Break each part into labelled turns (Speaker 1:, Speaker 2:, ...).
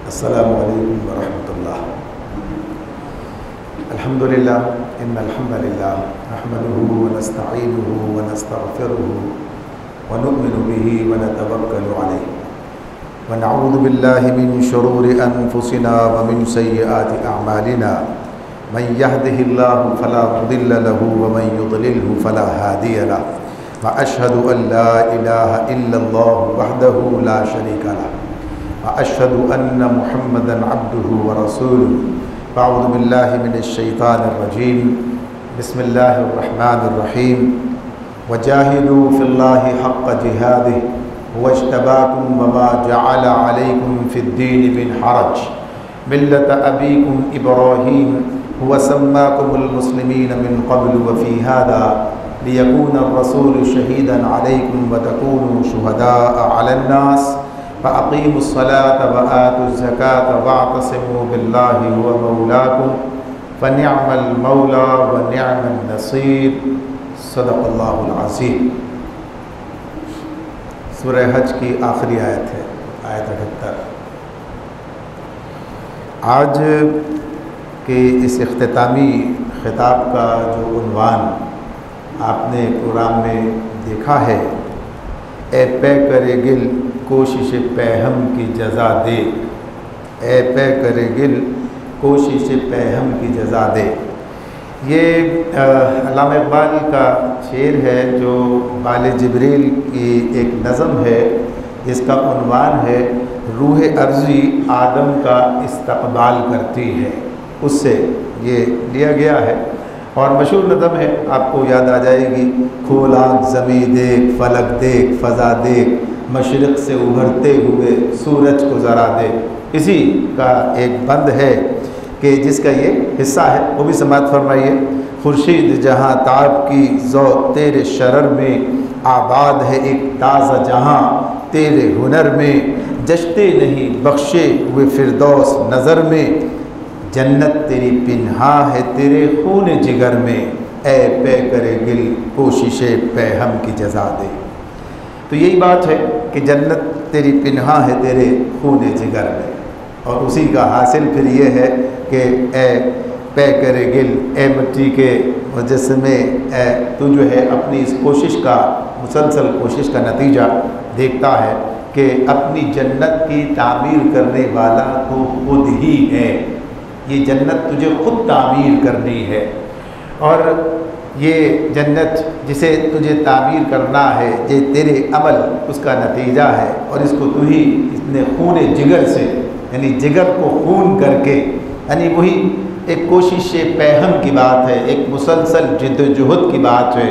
Speaker 1: السلام علیکم ورحمۃ اللہ۔ الحمدللہ ان الحمدللہ نحمده ونستعینه ونستغفره ونؤمن به ونتوکل علیہ ونعوذ باللہ من شرور انفسنا ومن سیئات اعمالنا من يهده الله فلا مضل له ومن يضلله فلا هادي له واشهد ان لا اله الا الله وحده لا شريك له وأشهد أن محمدًا عبده ورسوله أعوذ بالله من الشيطان الرجيم بسم الله الرحمن الرحيم وجاهدوا في الله حق جهاده هو اجتباكم وما جعل عليكم في الدين من حرج ملة أبيكم إبراهيم هو سماكم المسلمين من قبل وفي هذا ليكون الرسول شهيدًا عليكم وتكونوا شهداء على الناس فأقيموا الصلاة وآتوا الزكاة واعتصموا بالله هو مولاكم فنعم المولى ونعم النصير صدق اللہ العظیم۔ سورہ حج کی آخری آیت ہے، آیت 78۔ آج کے اس اختتامی خطاب کا جو عنوان آپ نے پروگرام میں دیکھا ہے، اے پے کرے گل کوشش پہم کی جزا دے، اے پے کرے گل کوشش پہم کی جزا دے، یہ علامہ اقبال کا شعر ہے جو بال جبریل کی ایک نظم ہے جس کا عنوان ہے روح ارضی آدم کا استقبال کرتی ہے، اس سے یہ لیا گیا ہے اور مشہور نظم ہے، آپ کو یاد آ جائے گی، کھول آنکھ زمیں دیکھ، فلک دیکھ، فضا دیکھ، مشرق سے ابھرتے ہوئے سورج کو ذرا دے، اسی کا ایک بند ہے کہ جس کا یہ حصہ ہے، وہ بھی سماعت فرمائیے۔ خورشید جہاں تاب کی ذو تیرے شرر میں آباد ہے ایک تازہ جہاں تیرے ہنر میں، جشتے نہیں بخشے ہوئے فردوس نظر میں، جنت تیری پنہا ہے تیرے خون جگر میں، اے پے کرے گل کوشش پہم کی جزا دے۔ تو یہی بات ہے کہ جنت تیری پنہا ہے تیرے خون جگر میں، اور اسی کا حاصل پھر یہ ہے کہ اے پے کرے گل، اے مٹی کے مجسمے، اے تو جو ہے اپنی اس کوشش کا، مسلسل کوشش کا نتیجہ دیکھتا ہے کہ اپنی جنت کی تعمیر کرنے والا تو خود ہی ہے، یہ جنت تجھے خود تعمیر کرنی ہے، اور یہ جنت جسے تجھے تعمیر کرنا ہے یہ تیرے عمل اس کا نتیجہ ہے، اور اس کو تو ہی اپنے خون جگر سے، یعنی جگر کو خون کر کے، یعنی وہی ایک کوشش پہم کی بات ہے، ایک مسلسل جد و جہد کی بات ہے،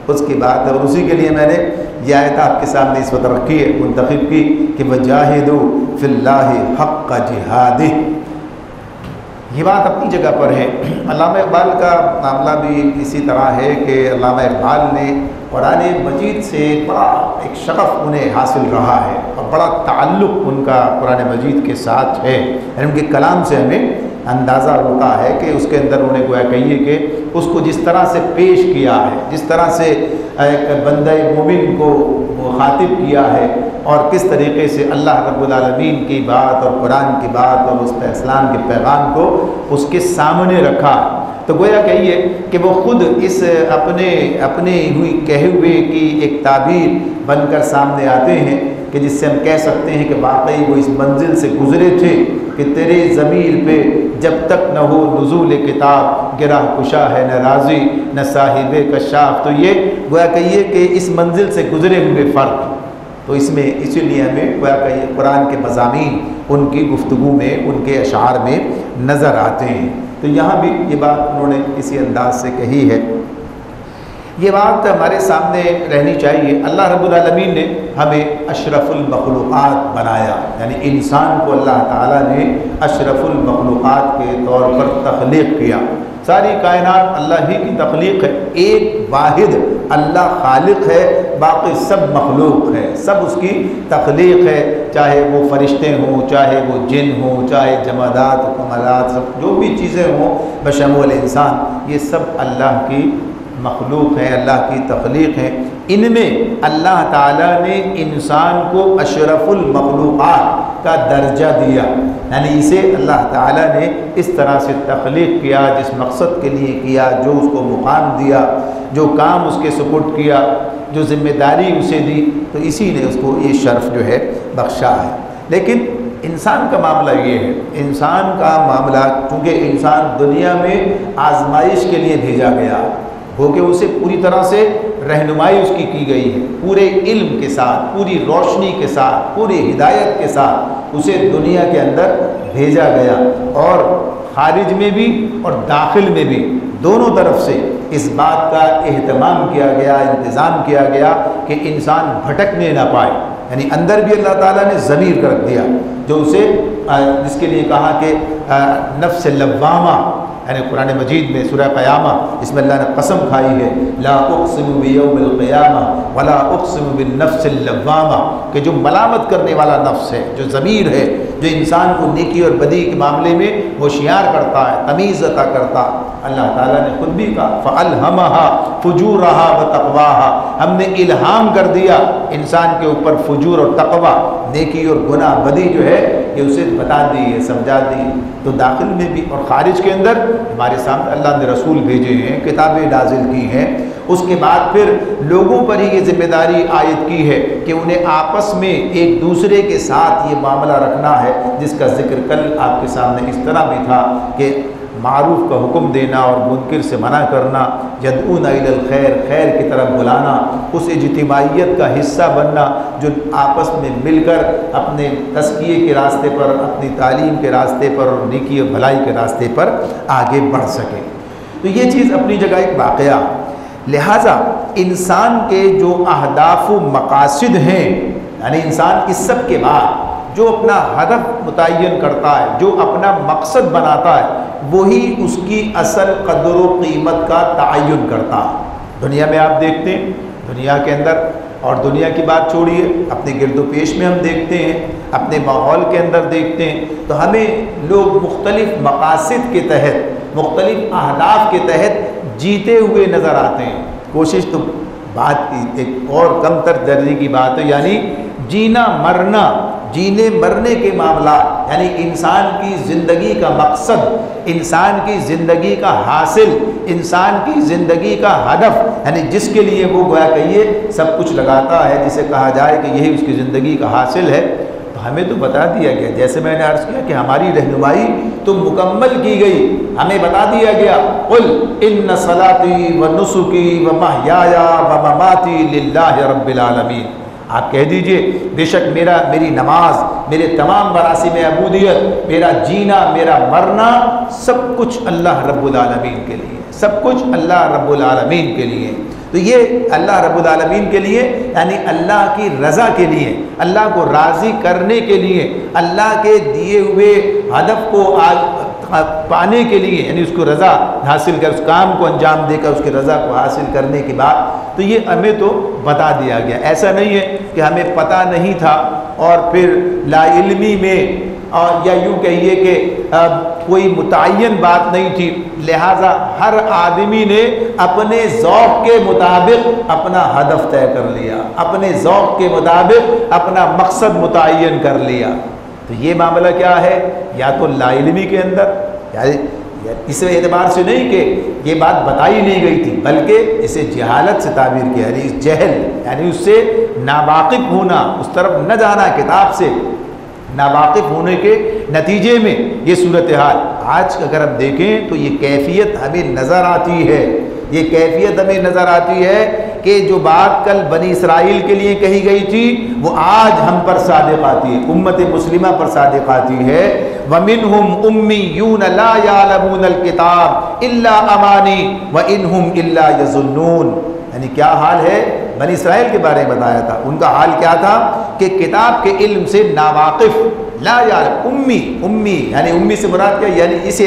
Speaker 1: اس کی بات ہے، اور اسی کے لیے میں نے یہ آیت آپ کے سامنے اس وقت رکھی ہے، منتخب کی کہ وَجَاهِدُوا فِي اللَّهِ حَقَّ جِهَادِهِ۔ یہ بات اپنی جگہ پر ہے۔ علامہ اقبال کا معاملہ بھی اسی طرح ہے کہ علامہ اقبال نے قرآن مجید سے بڑا ایک شغف انہیں حاصل رہا ہے اور بڑا تعلق ان کا قرآن مجید کے ساتھ ہے، یعنی ان کے کلام سے ہمیں اندازہ ہوتا ہے کہ اس کے اندر انہیں گویا کہیے کہ اس کو جس طرح سے پیش کیا ہے، جس طرح سے ایک بندہ مومن کو مخاطب کیا ہے، اور کس طریقے سے اللہ رب العالمین کی بات اور قرآن کی بات اور اس اسلام کے پیغام کو اس کے سامنے رکھا، تو گویا کہیے کہ وہ خود اس اپنے ہوئی کہے ہوئے کی ایک تعبیر بن کر سامنے آتے ہیں کہ جس سے ہم کہہ سکتے ہیں کہ واقعی وہ اس منزل سے گزرے تھے کہ تیرے ضمیر پہ جب تک نہ ہو نزول کتاب گرہ کشا ہے نہ راضی نہ صاحب کشاف، تو یہ گویا کہیے کہ اس منزل سے گزرے ہوئے فرق، تو اس میں اسی لیے ہمیں گویا کہیے قرآن کے مضامین ان کی گفتگو میں، ان کے اشعار میں نظر آتے ہیں، تو یہاں بھی یہ بات انہوں نے اسی انداز سے کہی ہے۔ یہ بات ہمارے سامنے رہنی چاہیے، اللہ رب العالمین نے ہمیں اشرف المخلوقات بنایا، یعنی انسان کو اللہ تعالیٰ نے اشرف المخلوقات کے طور پر تخلیق کیا، ساری کائنات اللہ ہی کی تخلیق ہے، ایک واحد اللہ خالق ہے، باقی سب مخلوق ہے، سب اس کی تخلیق ہے، چاہے وہ فرشتے ہوں، چاہے وہ جن ہوں، چاہے جمادات کمالات، سب جو بھی چیزیں ہوں بشمول انسان، یہ سب اللہ کی مخلوق ہیں، اللہ کی تخلیق ہیں، ان میں اللہ تعالیٰ نے انسان کو اشرف المخلوقات کا درجہ دیا، یعنی اسے اللہ تعالیٰ نے اس طرح سے تخلیق کیا، جس مقصد کے لیے کیا، جو اس کو مقام دیا، جو کام اس کے سپرد کیا، جو ذمہ داری اسے دی، تو اسی نے اس کو یہ شرف جو ہے بخشا ہے۔ لیکن انسان کا معاملہ یہ ہے، انسان کا معاملہ چونکہ انسان دنیا میں آزمائش کے لیے بھیجا گیا ہو کہ اسے پوری طرح سے رہنمائی اس کی گئی ہے، پورے علم کے ساتھ، پوری روشنی کے ساتھ، پوری ہدایت کے ساتھ اسے دنیا کے اندر بھیجا گیا، اور خارج میں بھی اور داخل میں بھی دونوں طرف سے اس بات کا اہتمام کیا گیا، انتظام کیا گیا کہ انسان بھٹکنے نہ پائے۔ یعنی اندر بھی اللہ تعالیٰ نے ضمیر رکھ دیا جو اسے جس کے لیے کہا کہ نفس لوامہ، یعنی قرآن مجید میں سورہ قیامہ اس میں اللہ نے قسم کھائی ہے، لا اقسم بیوم القیامہ ولا اقسم بالنفس اللوامہ، کہ جو ملامت کرنے والا نفس ہے، جو ضمیر ہے، جو انسان کو نیکی اور بدی کے معاملے میں ہوشیار کرتا ہے، تمیز عطا کرتا، اللہ تعالیٰ نے خود بھی کہا فَأَلْهَمَهَا فُجُورَهَا وَتَقْوَاهَا، ہم نے الہام کر دیا انسان کے اوپر فجور اور تقوی، نیکی اور گناہ بدی جو ہے یہ اسے بتا دی ہے، سمجھا دی۔ تو داخل میں بھی اور خارج کے اندر ہمارے سامنے اللہ نے رسول بھیجے ہیں، کتابیں نازل کی ہیں، اس کے بعد پھر لوگوں پر ہی یہ ذمہ داری عائد کی ہے کہ انہیں آپس میں ایک دوسرے کے ساتھ یہ معاملہ رکھنا ہے، جس کا ذکر کل آپ کے سامنے اس طرح بھی تھا کہ معروف کا حکم دینا اور منکر سے منع کرنا، یدعون الی الخیر، خیر کی طرف بلانا، اس اجتماعیت کا حصہ بننا جو آپس میں مل کر اپنے تزکیے کے راستے پر، اپنی تعلیم کے راستے پر اور نیکی اور بھلائی کے راستے پر آگے بڑھ سکے۔ تو یہ چیز اپنی جگہ ایک واقعہ، لہٰذا انسان کے جو اہداف و مقاصد ہیں، یعنی انسان اس سب کے بعد جو اپنا ہدف متعین کرتا ہے، جو اپنا مقصد بناتا ہے، وہی اس کی اصل قدر و قیمت کا تعین کرتا ہے۔ دنیا میں آپ دیکھتے ہیں، دنیا کے اندر، اور دنیا کی بات چھوڑیے، اپنے گرد و پیش میں ہم دیکھتے ہیں، اپنے ماحول کے اندر دیکھتے ہیں، تو ہمیں لوگ مختلف مقاصد کے تحت، مختلف اہداف کے تحت جیتے ہوئے نظر آتے ہیں۔ کوشش تو بات کی ایک اور کم تر درجے کی بات ہے، یعنی جینا مرنا، جینے مرنے کے معاملات، یعنی انسان کی زندگی کا مقصد، انسان کی زندگی کا حاصل، انسان کی زندگی کا ہدف، یعنی جس کے لیے وہ گویا کہیے سب کچھ لگاتا ہے، جسے کہا جائے کہ یہی اس کی زندگی کا حاصل ہے، تو ہمیں تو بتا دیا گیا، جیسے میں نے عرض کیا کہ ہماری رہنمائی تو مکمل کی گئی، ہمیں بتا دیا گیا قل ان صلاتی و نسکی و محیای و مماتی للہ رب العالمین، آپ کہہ دیجئے بے شک میری نماز، میرے تمام مراسم عبودیت، میرا جینا، میرا مرنا، سب کچھ اللہ رب العالمین کے لیے، سب کچھ اللہ رب العالمین کے لیے۔ تو یہ اللہ رب العالمین کے لیے یعنی اللہ کی رضا کے لیے، اللہ کو راضی کرنے کے لیے، اللہ کے دیے ہوئے ہدف کو پانے کے لیے، یعنی اس کو رضا حاصل کر، اس کام کو انجام دے کر اس کی رضا کو حاصل کرنے کے بعد، تو یہ ہمیں تو بتا دیا گیا۔ ایسا نہیں ہے کہ ہمیں پتہ نہیں تھا اور پھر لا علمی میں، اور یا یوں کہیے کہ کوئی متعین بات نہیں تھی، لہٰذا ہر آدمی نے اپنے ذوق کے مطابق اپنا ہدف طے کر لیا، اپنے ذوق کے مطابق اپنا مقصد متعین کر لیا۔ تو یہ معاملہ کیا ہے؟ یا تو لا علمی کے اندر، یعنی اس اعتبار سے نہیں کہ یہ بات بتائی نہیں گئی تھی، بلکہ اسے جہالت سے تعبیر کیا، یعنی اس جہل، یعنی اس سے ناواقف ہونا، اس طرف نہ جانا، کتاب سے ناواقف ہونے کے نتیجے میں یہ صورتحال۔ آج اگر ہم دیکھیں تو یہ کیفیت ہمیں نظر آتی ہے، یہ کیفیت ہمیں نظر آتی ہے کہ جو بات کل بنی اسرائیل کے لیے کہی گئی تھی وہ آج ہم پر صادق آتی ہے، امت مسلمہ پر صادق آتی ہے۔ وَمِنْهُمْ أُمِّيُّونَ لَا يَعْلَمُونَ الْكِتَابَ إِلَّا أَمَانِي وَإِنْهُمْ إِلَّا يَظُنُّونَ، یعنی کیا حال ہے؟ بنی اسرائیل کے بارے میں بتایا تھا، ان کا حال کیا تھا کہ کتاب کے علم سے ناواقف، لا یعلم، امی یعنی امی سے مراد کیا؟ یعنی اس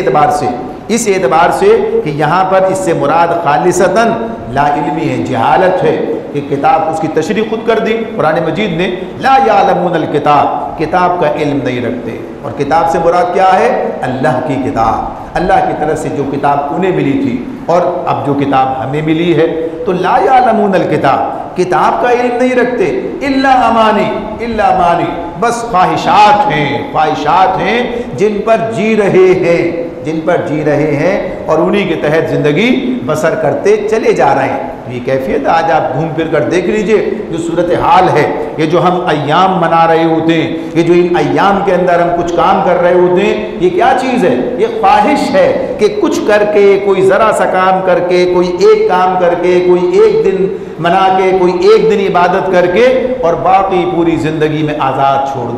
Speaker 1: اعتبار سے کہ یہاں پر اس سے مراد خالصتاً لا علمی ہے، جہالت ہے، کہ کتاب اس کی تشریح خود کر دی قرآن مجید نے، لا یعلمون الکتاب، کتاب کا علم نہیں رکھتے، اور کتاب سے مراد کیا ہے؟ اللہ کی کتاب، اللہ کی طرف سے جو کتاب انہیں ملی تھی اور اب جو کتاب ہمیں ملی ہے۔ تو لا یعلمون الکتاب، کتاب کا علم نہیں رکھتے، الا امانی، بس خواہشات ہیں جن پر جی رہے ہیں اور انہی کے تحت زندگی بسر کرتے چلے جا رہے ہیں۔ یہ کیفیت آج آپ گھوم پھر کر دیکھ لیجئے جو صورتحال ہے، یہ جو ہم ایام منا رہے ہوتے ہیں، یہ جو ان ایام کے اندر ہم کچھ کام کر رہے ہوتے ہیں، یہ کیا چیز ہے؟ یہ خواہش ہے کہ کچھ کر کے، کوئی ذرا سا کام کر کے، کوئی ایک کام کر کے، کوئی ایک دن منا کے، کوئی ایک دن عبادت کر کے اور باقی پوری زندگی میں آزاد چھوڑ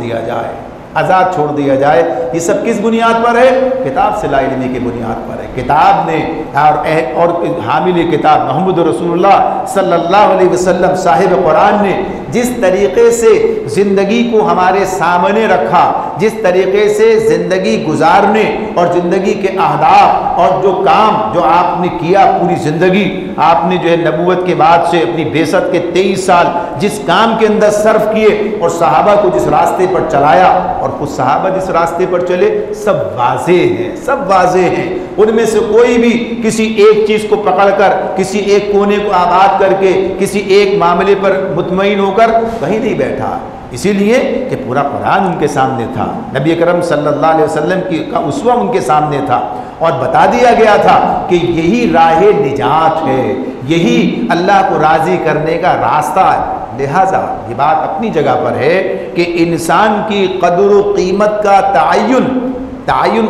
Speaker 1: دیا جائے۔ یہ سب کس بنیاد پر ہے؟ کتاب سے لا علمی کی بنیاد پر ہے۔ کتاب نے اور حامل کتاب محمد رسول اللہ صلی اللہ علیہ وسلم صاحب قرآن نے جس طریقے سے زندگی کو ہمارے سامنے رکھا، جس طریقے سے زندگی گزارنے اور زندگی کے اہداف اور جو کام جو آپ نے کیا پوری زندگی، آپ نے جو ہے نبوت کے بعد سے اپنی بعثت کے 23 سال جس کام کے اندر صرف کیے اور صحابہ کو جس راستے پر چلایا اور خود صحابہ جس راستے پر چلے، سب واضح ہیں۔ ان میں سے کوئی بھی کسی ایک چیز کو پکڑ کر، کسی ایک کونے کو آباد کر کے، کسی ایک معاملے پر مطمئن ہو کر کہیں نہیں بیٹھا، اسی لیے کہ پورا قرآن ان کے سامنے تھا، نبی اکرم صلی اللہ علیہ وسلم کا اسوہ ان کے سامنے تھا اور بتا دیا گیا تھا کہ یہی راہ نجات ہے، یہی اللہ کو راضی کرنے کا راستہ ہے۔ لہٰذا یہ بات اپنی جگہ پر ہے کہ انسان کی قدر و قیمت کا تعین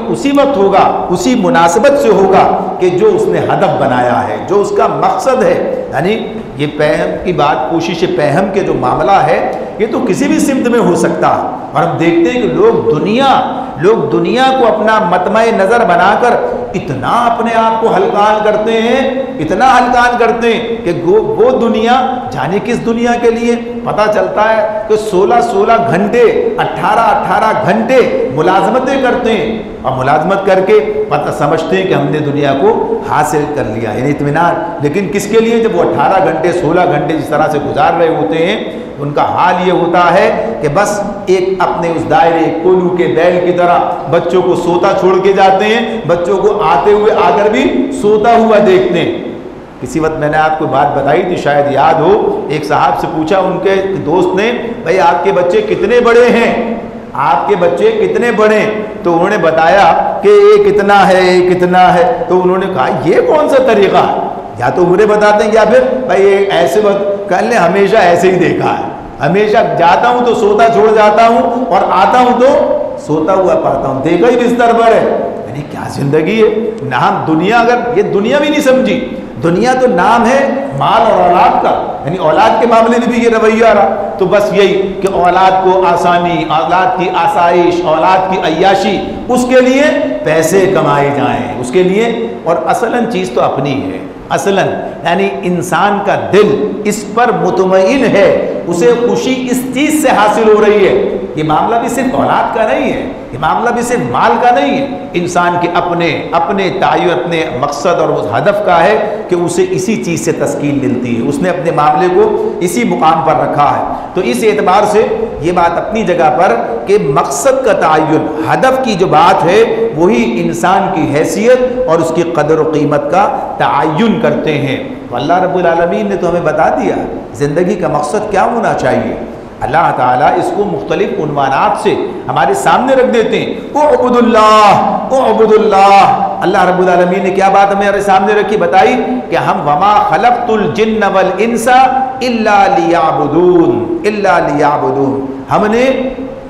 Speaker 1: اسی وقت ہوگا، اسی مناسبت سے ہوگا کہ جو اس نے ہدف بنایا ہے، جو اس کا مقصد ہے۔ یعنی یہ پہم کی بات، کوشش پہم کے جو معاملہ ہے، یہ تو کسی بھی سمت میں ہو سکتا ہے۔ اور ہم دیکھتے ہیں کہ لوگ دنیا کو اپنا مطمع نظر بنا کر اتنا اپنے آپ کو ہلکان کرتے ہیں کہ وہ دنیا جانے کس دنیا کے لیے پتہ چلتا ہے کہ 16 گھنٹے 18 گھنٹے ملازمتیں کرتے ہیں اور ملازمت کر کے پتہ سمجھتے ہیں کہ ہم نے دنیا کو حاصل کر لیا، یعنی اطمینان۔ لیکن کس کے لیے؟ جب وہ 18 گھنٹے 16 گھنٹے جس طرح سے گزار رہے ہوتے ہیں، ان کا حال یہ ہوتا ہے کہ بس ایک اپنے اس دائرے کولو کے بیل کی طرح بچوں کو سوتا چھوڑ کے جاتے ہیں، بچوں کو آتے ہوئے آ کر بھی سوتا ہوا دیکھتے ہیں۔ کسی وقت میں نے آپ کو بات بتائی تھی، شاید یاد ہو، ایک صاحب سے پوچھا ان کے دوست نے، بھائی آپ کے بچے کتنے بڑے ہیں؟ تو انہوں نے بتایا کہ ایک اتنا ہے۔ تو انہوں نے کہا یہ کون سا طریقہ ہے؟ یا تو عمریں بتاتے ہیں یا پھر بھائی ایسے وقت کہہ لیں ہمیشہ ایسے ہی دیکھا ہے، ہمیشہ جاتا ہوں تو سوتا چھوڑ جاتا ہوں اور آتا ہوں تو سوتا ہوا پاتا ہوں، دیکھا ہی بستر پر ہے۔ یعنی کیا زندگی ہے؟ نام دنیا، اگر یہ دنیا بھی نہیں سمجھی، دنیا تو نام ہے مال اور اولاد کا، یعنی اولاد کے معاملے میں بھی یہ رویہ رہا، تو بس یہی کہ اولاد کو آسانی، اولاد کی آسائش، اولاد کی عیاشی، اس کے لیے پیسے کمائے جائیں، اس کے لیے۔ اور اصلاً چیز تو اپنی ہے، اصلاً یعنی انسان کا دل اس پر مطمئن ہے، اسے خوشی اس چیز سے حاصل ہو رہی ہے۔ یہ معاملہ بھی صرف اولاد کا نہیں ہے، یہ معاملہ بھی صرف مال کا نہیں ہے، انسان کے اپنے تعین، اپنے مقصد اور اس ہدف کا ہے کہ اسے اسی چیز سے تسکین ملتی ہے، اس نے اپنے معاملے کو اسی مقام پر رکھا ہے۔ تو اس اعتبار سے یہ بات اپنی جگہ پر کہ مقصد کا تعین، ہدف کی جو بات ہے وہی انسان کی حیثیت اور اس کی قدر و قیمت کا تعین کرتے ہیں۔ تو اللہ رب العالمین نے تو ہمیں بتا دیا زندگی کا مقصد کیا ہونا چاہیے۔ اللہ تعالیٰ اس کو مختلف عنوانات سے ہمارے سامنے رکھ دیتے ہیں۔ اعبد اللہ، اللہ رب العالمین نے کیا بات ہمارے سامنے رکھی، بتائی کہ ہم وما خلقت الجن والانس الا لیعبدون، ہم نے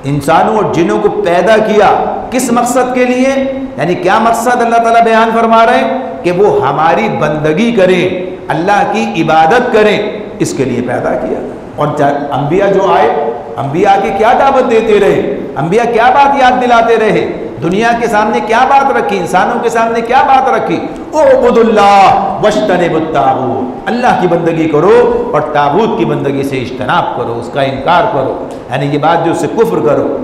Speaker 1: انسانوں اور جنوں کو پیدا کیا کس مقصد کے لیے؟ یعنی کیا مقصد اللہ تعالیٰ بیان فرما رہے ہیں کہ وہ ہماری بندگی کریں، اللہ کی عبادت کریں، اس کے لیے پیدا کیا۔ اور انبیاء جو آئے، انبیاء کی کیا دعوت دیتے رہے، انبیاء کیا بات یاد دلاتے رہے، دنیا کے سامنے کیا بات رکھی، انسانوں کے سامنے کیا بات رکھی؟ اعبد اللہ واجتنبوا الطاغوت، اللہ کی بندگی کرو اور طاغوت کی بندگی سے اجتناب کرو، اس کا انکار کرو، یعنی یہ بات جو اس سے کفر کرو۔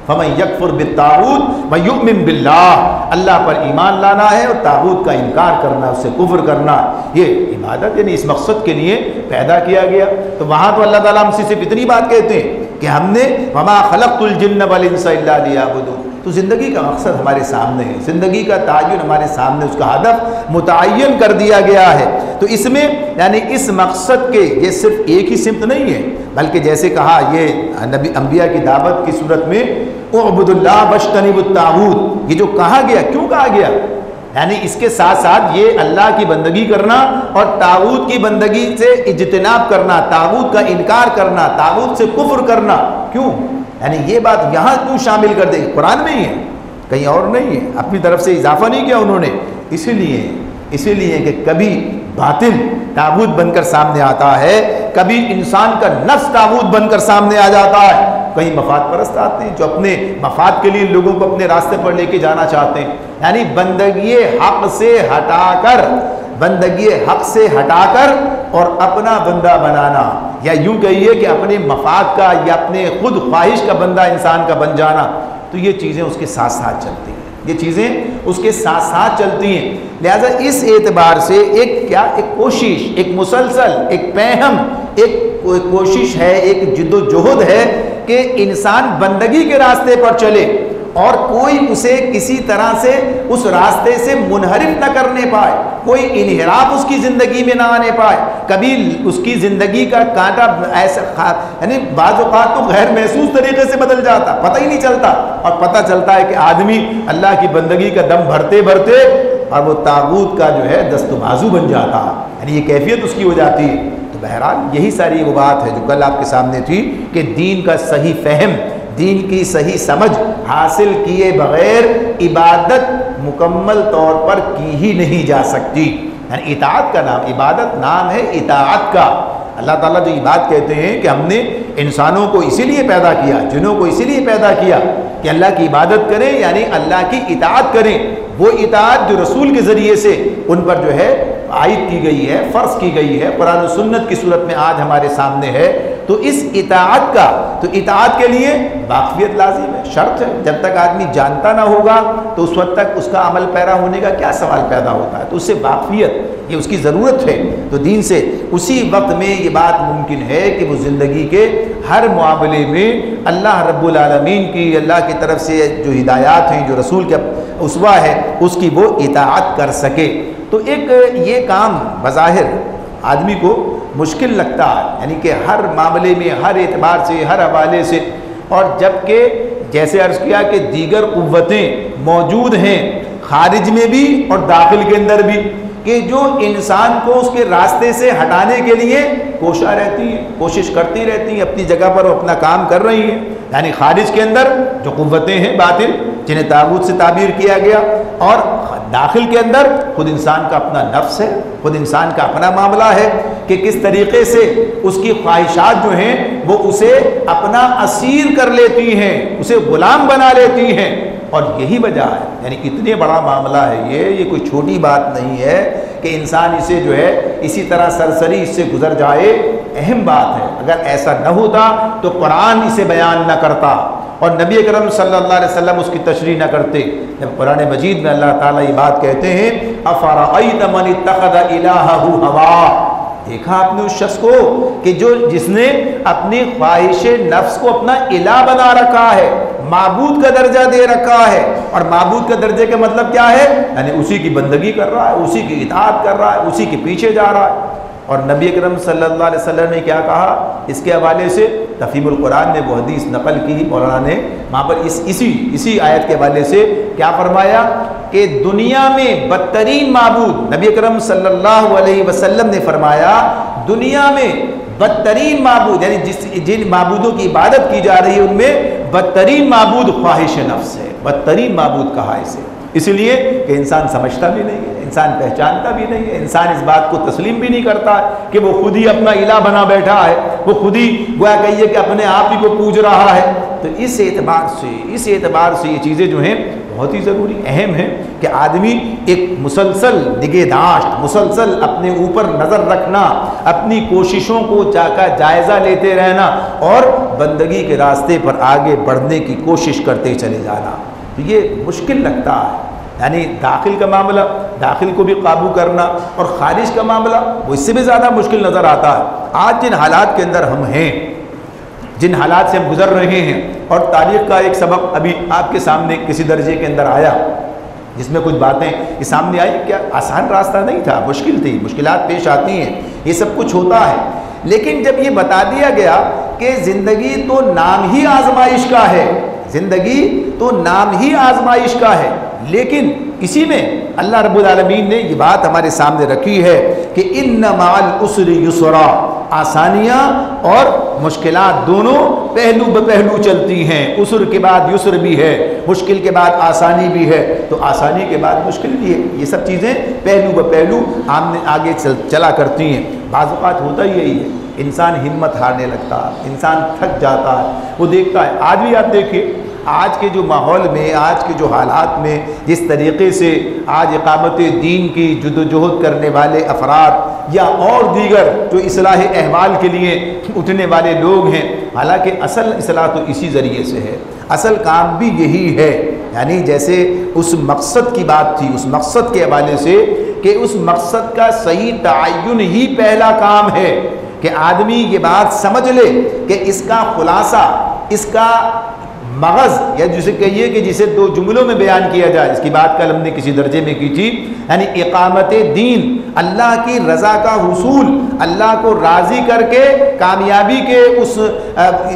Speaker 1: فمن یکفر بالطاغوت ویؤمن باللہ، اللہ پر ایمان لانا ہے اور طاغوت کا انکار کرنا، اس سے کفر کرنا، یہ عبادت یعنی اس مقصد کے لیے پیدا کیا گیا۔ تو وہاں تو اللہ تعالیٰ ہم سے صرف اتنی بات کہتے ہیں کہ ہم نے وما خلقت الجن والانس الا لیعبدون، تو زندگی کا مقصد ہمارے سامنے ہے، زندگی کا تعین ہمارے سامنے، اس کا ہدف متعین کر دیا گیا ہے۔ تو اس میں یعنی اس مقصد کے یہ صرف ایک ہی سمت نہیں ہے، بلکہ جیسے کہا یہ نبی انبیاء کی دعوت کی صورت میں اعبد اللہ واجتنبوا الطاغوت، یہ جو کہا گیا، کیوں کہا گیا؟ یعنی اس کے ساتھ ساتھ یہ اللہ کی بندگی کرنا اور طاغوت کی بندگی سے اجتناب کرنا، طاغوت کا انکار کرنا، طاغوت سے کفر کرنا، کیوں؟ یعنی یہ بات یہاں کیوں شامل کر دے؟ قرآن میں ہی ہے، کہیں اور نہیں ہے، اپنی طرف سے اضافہ نہیں کیا انہوں نے۔ اسی لیے کہ کبھی باطل طاغوت بن کر سامنے آتا ہے، کبھی انسان کا نفس طاغوت بن کر سامنے آ جاتا ہے، کہیں مفاد پرست آتے ہیں جو اپنے مفاد کے لیے لوگوں کو اپنے راستے پر لے کے جانا چاہتے ہیں۔ یعنی بندگی حق سے ہٹا کر اور اپنا بندہ بنانا، یا یوں کہیے کہ اپنے مفاد کا یا اپنے خود خواہش کا بندہ انسان کا بن جانا، تو یہ چیزیں اس کے ساتھ ساتھ چلتی ہیں، یہ چیزیں اس کے ساتھ ساتھ چلتی ہیں۔ لہذا اس اعتبار سے ایک کوشش، ایک مسلسل، ایک پہم، ایک کوشش ہے، ایک جد و جہد ہے کہ انسان بندگی کے راستے پر چلے اور کوئی اسے کسی طرح سے اس راستے سے منحرف نہ کرنے پائے، کوئی انحراف اس کی زندگی میں نہ آنے پائے۔ کبھی اس کی زندگی کا کانٹا ایسا یعنی بعض اوقات تو غیر محسوس طریقے سے بدل جاتا، پتہ ہی نہیں چلتا، اور پتہ چلتا ہے کہ آدمی اللہ کی بندگی کا دم بھرتے بھرتے اور وہ طاغوت کا جو ہے دست و بازو بن جاتا، یعنی یہ کیفیت اس کی ہو جاتی ہے۔ تو بہرحال یہی ساری وہ بات ہے جو کل آپ کے سامنے تھی کہ دین کا صحیح فہم، دین کی صحیح سمجھ حاصل کیے بغیر عبادت مکمل طور پر کی ہی نہیں جا سکتی۔ یعنی اطاعت کا نام، عبادت نام ہے اطاعت کا۔ اللہ تعالیٰ جو یہ بات کہتے ہیں کہ ہم نے انسانوں کو اسی لیے پیدا کیا، جنوں کو اسی لیے پیدا کیا کہ اللہ کی عبادت کریں، یعنی اللہ کی اطاعت کریں، وہ اطاعت جو رسول کے ذریعے سے ان پر جو ہے عائد کی گئی ہے، فرض کی گئی ہے، قرآن و سنت کی صورت میں آج ہمارے سامنے ہے۔ تو اس اطاعت کا، تو اطاعت کے لیے واقفیت لازم ہے، شرط ہے۔ جب تک آدمی جانتا نہ ہوگا تو اس وقت تک اس کا عمل پیرا ہونے کا کیا سوال پیدا ہوتا ہے؟ تو اس سے واقفیت، یہ اس کی ضرورت ہے۔ تو دین سے اسی وقت میں یہ بات ممکن ہے کہ وہ زندگی کے ہر معاملے میں اللہ رب العالمین کی، اللہ کی طرف سے جو ہدایات ہیں، جو رسول کا اسوہ ہے، اس کی وہ اطاعت کر سکے۔ تو ایک یہ کام بظاہر آدمی کو مشکل لگتا ہے، یعنی کہ ہر معاملے میں، ہر اعتبار سے، ہر حوالے سے، اور جبکہ جیسے عرض کیا کہ دیگر قوتیں موجود ہیں خارج میں بھی اور داخل کے اندر بھی، کہ جو انسان کو اس کے راستے سے ہٹانے کے لیے کوشاں رہتی ہیں، کوشش کرتی رہتی ہیں، اپنی جگہ پر وہ اپنا کام کر رہی ہیں۔ یعنی خارج کے اندر جو قوتیں ہیں باطل، جنہیں طاغوت سے تعبیر کیا گیا، اور داخل کے اندر خود انسان کا اپنا نفس ہے، خود انسان کا اپنا معاملہ ہے کہ کس طریقے سے اس کی خواہشات جو ہیں وہ اسے اپنا اسیر کر لیتی ہیں، اسے غلام بنا لیتی ہیں۔ اور یہی وجہ ہے، یعنی اتنے بڑا معاملہ ہے یہ کوئی چھوٹی بات نہیں ہے کہ انسان اسے جو ہے اسی طرح سرسری اس سے گزر جائے، اہم بات ہے۔ اگر ایسا نہ ہوتا تو قرآن اسے بیان نہ کرتا اور نبی اکرم صلی اللہ علیہ وسلم اس کی تشریح نہ کرتے۔ جب قرآن مجید میں اللہ تعالیٰ یہ بات کہتے ہیں افرأیت من اتخذ الہہ ہوا، دیکھا آپ نے اس شخص کو کہ جس نے اپنی خواہش نفس کو اپنا الہ بنا رکھا ہے، معبود کا درجہ دے رکھا ہے۔ اور معبود کا درجے کا مطلب کیا ہے؟ یعنی اسی کی بندگی کر رہا ہے، اسی کی اطاعت کر رہا ہے، اسی کے پیچھے جا رہا ہے۔ اور نبی اکرم صلی اللہ علیہ وسلم نے کیا کہا اس کے حوالے سے؟ تفہیم القرآن نے وہ حدیث نقل کی مولانا نے، وہاں پر اسی آیت کے حوالے سے کیا فرمایا کہ دنیا میں بدترین معبود، نبی اکرم صلی اللہ علیہ وسلم نے فرمایا دنیا میں بدترین معبود، یعنی جن معبودوں کی عبادت کی جا رہی ہے ان میں بدترین معبود خواہش نفس ہے، بدترین معبود کہا اسے، اس لیے کہ انسان سمجھتا بھی نہیں ہے، انسان پہچانتا بھی نہیں ہے، انسان اس بات کو تسلیم بھی نہیں کرتا ہے کہ وہ خود ہی اپنا الہ بنا بیٹھا ہے، وہ خود ہی گویا کہیے کہ اپنے آپ ہی کو پوج رہا ہے۔ تو اس اعتبار سے یہ چیزیں جو ہیں بہت ہی ضروری اہم ہیں کہ آدمی ایک مسلسل نگہداشت، مسلسل اپنے اوپر نظر رکھنا، اپنی کوششوں کو جائزہ لیتے رہنا اور بندگی کے راستے پر آگے بڑھنے کی کوشش کرتے چلے جانا۔ تو یہ مشکل لگتا ہے، یعنی داخل کا معاملہ، داخل کو بھی قابو کرنا، اور خارج کا معاملہ وہ اس سے بھی زیادہ مشکل نظر آتا ہے۔ آج جن حالات کے اندر ہم ہیں، جن حالات سے ہم گزر رہے ہیں،
Speaker 2: اور تاریخ کا ایک سبق ابھی آپ کے سامنے کسی درجے کے اندر آیا، جس میں کچھ باتیں یہ سامنے آئی، کیا آسان راستہ نہیں تھا، مشکل تھی، مشکلات پیش آتی ہیں، یہ سب کچھ ہوتا ہے، لیکن جب یہ بتا دیا گیا کہ زندگی تو نام ہی آزمائش کا ہے، زندگی تو نام ہی آزمائش کا ہے، لیکن اسی میں اللہ رب العالمین نے یہ بات ہمارے سامنے رکھی ہے کہ ان مع العسر یسرا، آسانیاں اور مشکلات دونوں پہلو بپہلو چلتی ہیں، عسر کے بعد یسر بھی ہے، مشکل کے بعد آسانی بھی ہے، تو آسانی کے بعد مشکل بھی ہے، یہ سب چیزیں پہلو بپہلو آگے چلا کرتی ہیں۔ بعض اوقات ہوتا ہی یہی ہے، انسان ہمت ہارنے لگتا ہے، انسان تھک جاتا ہے، وہ دیکھتا ہے، آج بھی آپ دیکھیے آج کے جو ماحول میں، آج کے جو حالات میں جس طریقے سے آج اقامت دین کی جدوجہد کرنے والے افراد یا اور دیگر جو اصلاح احوال کے لیے اٹھنے والے لوگ ہیں، حالانکہ اصل اصلاح تو اسی ذریعے سے ہے، اصل کام بھی یہی ہے، یعنی جیسے اس مقصد کی بات تھی، اس مقصد کے حوالے سے کہ اس مقصد کا صحیح تعین ہی پہلا کام ہے کہ آدمی یہ بات سمجھ لے کہ اس کا خلاصہ، اس کا مغز، یا جسے کہیے کہ جسے دو جملوں میں بیان کیا جائے، اس کی بات کل ہم نے کسی درجے میں کی تھی، یعنی اقامت دین، اللہ کی رضا کا حصول، اللہ کو راضی کر کے کامیابی کے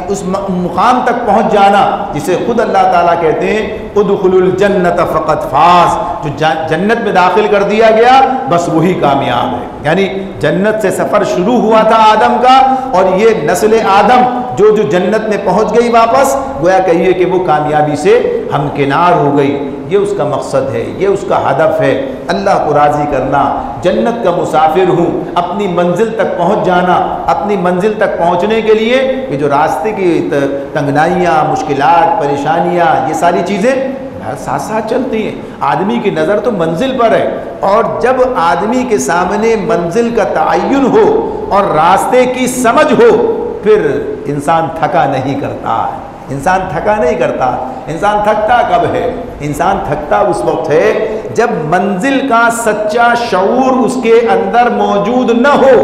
Speaker 2: اس مقام تک پہنچ جانا جسے خود اللہ تعالیٰ کہتے ہیں ادخلوا الجنت فقط فاز، جو جنت میں داخل کر دیا گیا بس وہی کامیاب ہے، یعنی جنت سے سفر شروع ہوا تھا آدم کا، اور یہ نسل آدم جو جنت میں پہنچ گئی واپس، گویا کہیے کہ وہ کامیابی سے ہمکنار ہو گئی، یہ اس کا مقصد ہے، یہ اس کا ہدف ہے، اللہ کو راضی کرنا، جنت کا مسافر ہوں، اپنی منزل تک پہنچ جانا، اپنی منزل تک پہنچنے کے لیے یہ جو راستے کی تنگنائیاں، مشکلات، پریشانیاں، یہ ساری چیزیں ساتھ ساتھ چلتی ہیں، آدمی کی نظر تو منزل پر ہے، اور جب آدمی کے سامنے منزل کا تعین ہو اور راستے کی سمجھ ہو، پھر انسان تھکا نہیں کرتا ہے، انسان تھکا نہیں کرتا، انسان تھکتا کب ہے؟ انسان تھکتا اس وقت ہے جب منزل کا سچا شعور اس کے اندر موجود نہ ہو،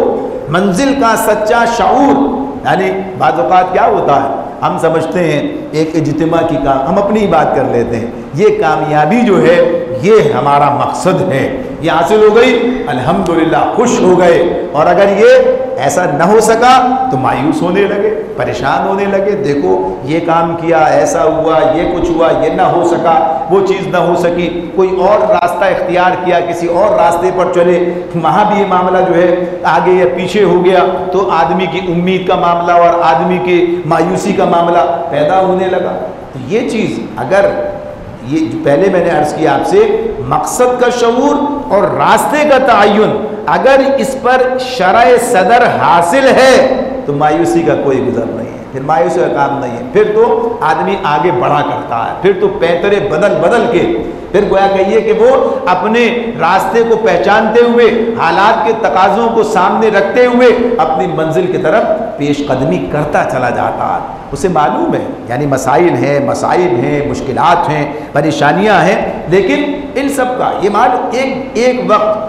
Speaker 2: منزل کا سچا شعور، یعنی بعض اوقات کیا ہوتا ہے، ہم سمجھتے ہیں ایک اجتماع کی کام، ہم اپنی بات کر لیتے ہیں، یہ کامیابی جو ہے یہ ہمارا مقصد ہے، یہ حاصل ہو گئی الحمدللہ، خوش ہو گئے، اور اگر یہ ایسا نہ ہو سکا تو مایوس ہونے لگے، پریشان ہونے لگے، دیکھو یہ کام کیا، ایسا ہوا، یہ کچھ ہوا، یہ نہ ہو سکا، وہ چیز نہ ہو سکی، کوئی اور راستہ اختیار کیا، کسی اور راستے پر چلے، وہاں بھی یہ معاملہ جو ہے آگے یا پیچھے ہو گیا، تو آدمی کی امید کا معاملہ اور آدمی کی مایوسی کا معاملہ پیدا ہونے لگا۔ تو یہ چیز اگر یہ پہلے میں نے عرض کیا آپ سے، مقصد کا شعور اور راستے کا تعین اگر اس پر شرع صدر حاصل ہے تو مایوسی کا کوئی گزر نہیں ہے، پھر مایوسی کا کام نہیں ہے، پھر تو آدمی آگے بڑھا کرتا ہے، پھر تو پیترے بدل کے، پھر گویا کہیے کہ وہ اپنے راستے کو پہچانتے ہوئے، حالات کے تقاضوں کو سامنے رکھتے ہوئے اپنی منزل کی طرف پیش قدمی کرتا چلا جاتا ہے، اسے معلوم ہے یعنی مسائل ہیں، مصائب ہیں، مشکلات ہیں، پریشانیاں ہیں، لیکن ان سب کا یہ معلوم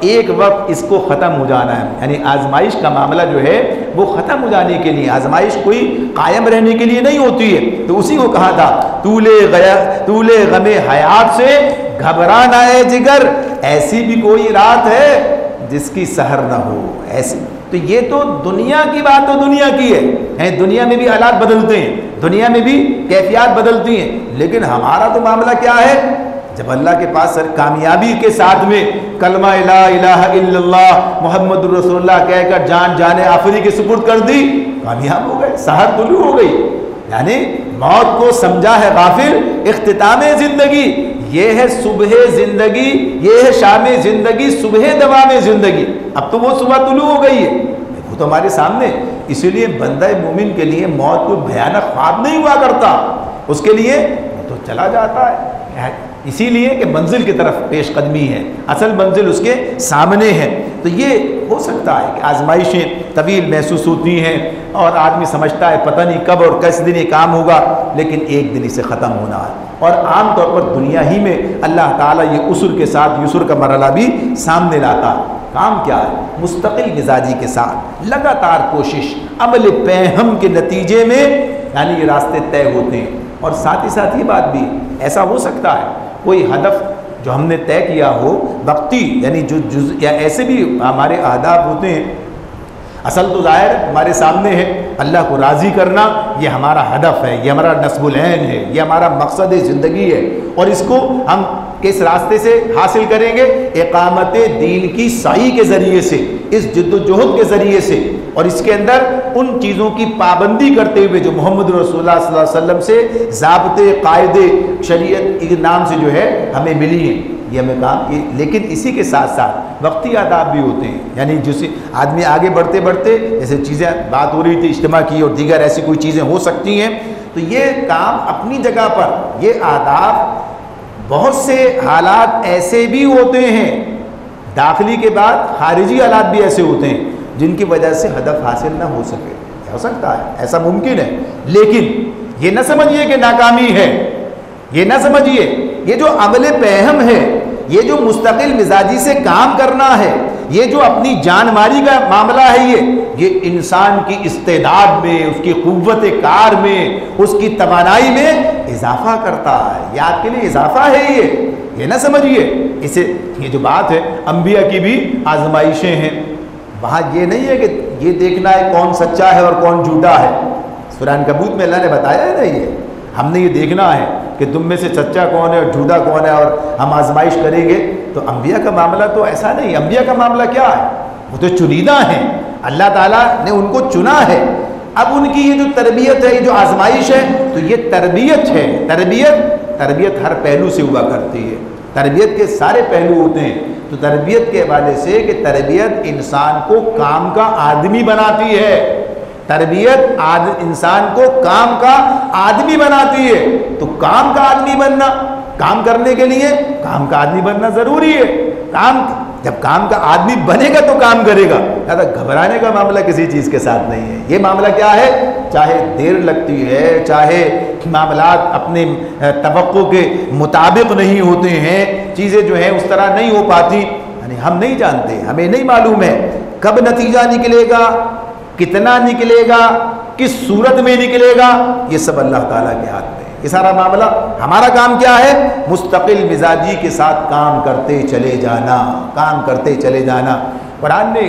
Speaker 2: ایک وقت اس کو ختم ہو جانا ہے، یعنی آزمائش کا معاملہ جو ہے وہ ختم ہو جانے کے لیے، آزمائش کوئی قائم رہنے کے لیے نہیں ہوتی ہے، تو اسی کو کہا تھا طول غم حیات سے گھبرا نہ اے جگر، ایسی بھی کوئی رات ہے جس کی سحر نہ ہو، ایسی۔ تو یہ تو دنیا کی بات تو دنیا کی ہے، دنیا میں بھی حالات بدلتے ہیں، دنیا میں بھی کیفیات بدلتی ہیں، لیکن ہمارا تو معاملہ کیا ہے، جب اللہ کے پاس کامیابی کے ساتھ میں کلمہ لا الہ الا اللہ محمد رسول اللہ کہہ کر جان آفری کے سپرد کر دی، کامیاب ہو گئے، سحر طلوع ہو گئی، یعنی موت کو سمجھا ہے غافل، اختتام زندگی، یہ ہے صبح زندگی، یہ ہے شام زندگی، صبح دوام زندگی، اب تو وہ صبح طلوع ہو گئی ہے، وہ تو ہمارے سامنے، اسی لیے بندہ مومن کے لیے موت کوئی بھیانک خواب نہیں ہوا کرتا، اس کے لیے وہ تو چلا جاتا ہے، اسی لیے کہ منزل کی طرف پیش قدمی ہے، اصل منزل اس کے سامنے ہے۔ تو یہ ہو سکتا ہے کہ آزمائشیں طویل محسوس ہوتی ہیں اور آدمی سمجھتا ہے پتہ نہیں کب اور کس دن یہ کام ہوگا، لیکن ایک دن اسے ختم ہونا ہے، اور عام طور پر دنیا ہی میں اللہ تعالیٰ یہ عسر کے ساتھ یسر کا مرحلہ بھی سامنے لاتا ہے۔ کام کیا ہے؟ مستقل مزاجی کے ساتھ لگاتار کوشش، عمل پیہم کے نتیجے میں یعنی یہ راستے طے ہوتے ہیں، اور ساتھ ہی ساتھ یہ بات بھی ایسا ہو سکتا ہے کوئی ہدف جو ہم نے طے کیا ہو وقتی، یعنی جو یا ایسے بھی ہمارے اہداف ہوتے ہیں، اصل تو ظاہر ہمارے سامنے ہے اللہ کو راضی کرنا، یہ ہمارا ہدف ہے، یہ ہمارا نصب العین ہے، یہ ہمارا مقصد زندگی ہے، اور اس کو ہم کس راستے سے حاصل کریں گے؟ اقامت دین کی سعی کے ذریعے سے، اس جد و جہد کے ذریعے سے، اور اس کے اندر ان چیزوں کی پابندی کرتے ہوئے جو محمد رسول اللہ صلی اللہ علیہ وسلم سے ضابطے قاعدے شریعت کے نام سے جو ہے ہمیں ملی ہیں، یہ ہمیں کام، لیکن اسی کے ساتھ ساتھ وقتی آداب بھی ہوتے ہیں، یعنی جسے آدمی آگے بڑھتے بڑھتے جیسے چیزیں بات ہو رہی تھی اجتماع کی اور دیگر ایسی کوئی چیزیں ہو سکتی ہیں، تو یہ کام اپنی جگہ پر، یہ آداب بہت سے حالات ایسے بھی ہوتے ہیں، داخلی کے بعد خارجی حالات بھی ایسے ہوتے ہیں جن کی وجہ سے ہدف حاصل نہ ہو سکے، ہو سکتا ہے، ایسا ممکن ہے، لیکن یہ نہ سمجھیے کہ ناکامی ہے، یہ نہ سمجھیے، یہ جو عمل پہم ہے، یہ جو مستقل مزاجی سے کام کرنا ہے، یہ جو اپنی جان ماری کا معاملہ ہے، یہ انسان کی استعداد میں، اس کی قوت کار میں، اس کی توانائی میں اضافہ کرتا ہے، یہ آپ کے لیے اضافہ ہے، یہ نہ سمجھیے اسے، یہ جو بات ہے انبیاء کی بھی آزمائشیں ہیں، وہاں یہ نہیں ہے کہ یہ دیکھنا ہے کون سچا ہے اور کون جھوٹا ہے، سورہ عنکبوت میں اللہ نے بتایا ہے نا، یہ ہم نے یہ دیکھنا ہے کہ تم میں سے سچا کون ہے اور جھوٹا کون ہے، اور ہم آزمائش کریں گے، تو انبیاء کا معاملہ تو ایسا نہیں، انبیاء کا معاملہ کیا ہے؟ وہ تو چنیدہ ہیں، اللہ تعالیٰ نے ان کو چنا ہے، اب ان کی یہ جو تربیت ہے، یہ جو آزمائش ہے، تو یہ تربیت ہے، تربیت ہر پہلو سے ہوا کرتی ہے، تربیت کے سارے پہلو ہوتے ہیں، تو تربیت کے حوالے سے کہ تربیت انسان کو کام کا آدمی بناتی ہے، تربیت انسان کو کام کا آدمی بناتی ہے، تو کام کا آدمی بننا، کام کرنے کے لیے کام کا آدمی بننا ضروری ہے، جب کام کا آدمی بنے گا تو کام کرے گا، زیادہ گھبرانے کا معاملہ کسی چیز کے ساتھ نہیں ہے، یہ معاملہ کیا ہے؟ چاہے دیر لگتی ہے، چاہے معاملات اپنے توقع کے مطابق نہیں ہوتے ہیں، چیزیں جو ہیں اس طرح نہیں ہو پاتی، یعنی ہم نہیں جانتے، ہمیں نہیں معلوم ہے کب نتیجہ نکلے گا، کتنا نکلے گا، کس صورت میں نکلے گا، یہ سب اللہ تعالیٰ کے ہاتھ میں، یہ سارا معاملہ، ہمارا کام کیا ہے؟ مستقل مزاجی کے ساتھ کام کرتے چلے جانا، کام کرتے چلے جانا۔ قرآن نے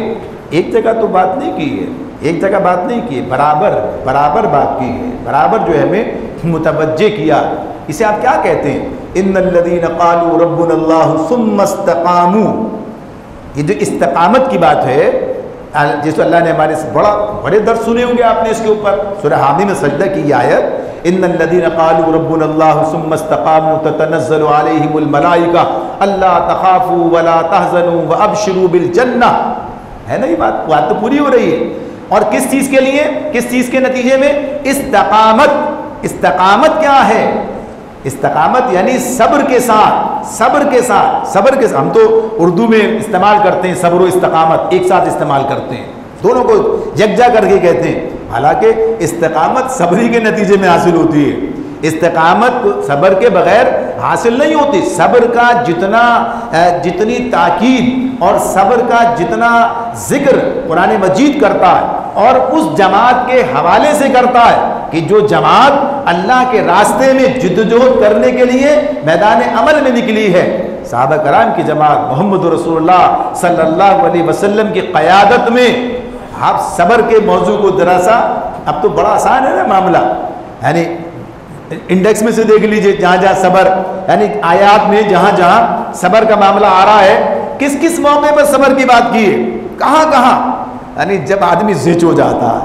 Speaker 2: ایک جگہ تو بات نہیں کی ہے، ایک جگہ بات نہیں کی ہے، برابر بات کی ہے، برابر جو ہے ہمیں متوجہ کیا، اسے آپ کیا کہتے ہیں؟ ان الذین قالوا ربنا اللہ ثم استقاموا، یہ جو استقامت کی بات ہے، جس کو اللہ نے ہمارے سے بڑے درس سنے ہوں گے آپ نے اس کے اوپر، سورہ حامی میں سجدہ کی یہ آیت، ان الذین قالوا ربنا اللہ ثم استقاموا تتنزل علیہم الملائکہ الا تخافوا ولا تحزنوا وابشروا بالجنہ، ہے نا، یہ بات تو پوری ہو رہی ہے، اور کس چیز کے لیے، کس چیز کے نتیجے میں؟ استقامت کیا ہے؟ استقامت یعنی صبر کے ساتھ، ہم تو اردو میں استعمال کرتے ہیں صبر و استقامت ایک ساتھ استعمال کرتے ہیں، دونوں کو یکجا کر کے کہتے ہیں، حالانکہ استقامت صبری کے نتیجے میں حاصل ہوتی ہے، استقامت صبر کے بغیر حاصل نہیں ہوتی، صبر کا جتنی تاکید اور صبر کا جتنا ذکر قرآن مجید کرتا ہے، اور اس جماعت کے حوالے سے کرتا ہے کہ جو جماعت اللہ کے راستے میں جدوجہد کرنے کے لیے میدان عمل میں نکلی ہے، صحابہ کرام کی جماعت محمد رسول اللہ صلی اللہ علیہ وسلم کی قیادت میں، آپ صبر کے موضوع کو دراسہ، اب تو بڑا آسان ہے نا معاملہ، یعنی انڈیکس میں سے دیکھ لیجئے جہاں صبر، یعنی آیات میں جہاں صبر کا معاملہ آ رہا ہے، کس موقع پر صبر کی بات کی ہے، کہاں، یعنی جب آدمی زج ہو جاتا ہے،